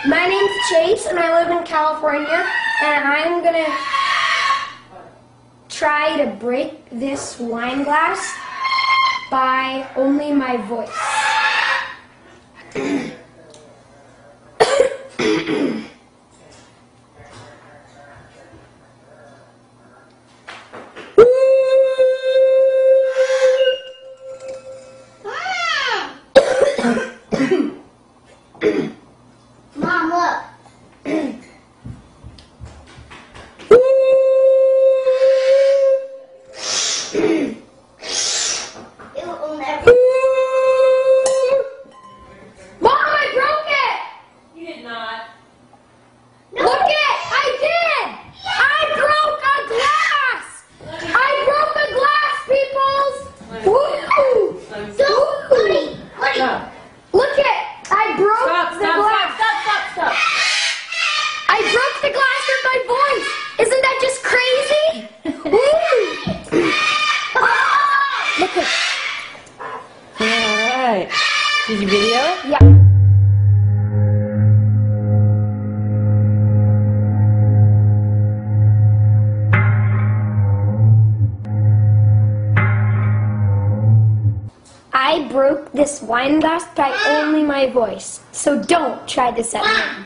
My name's Chase, and I live in California, and I'm gonna try to break this wine glass by only my voice. Mom, look. Did you video? Yeah. I broke this wine glass by only my voice, so don't try this at home.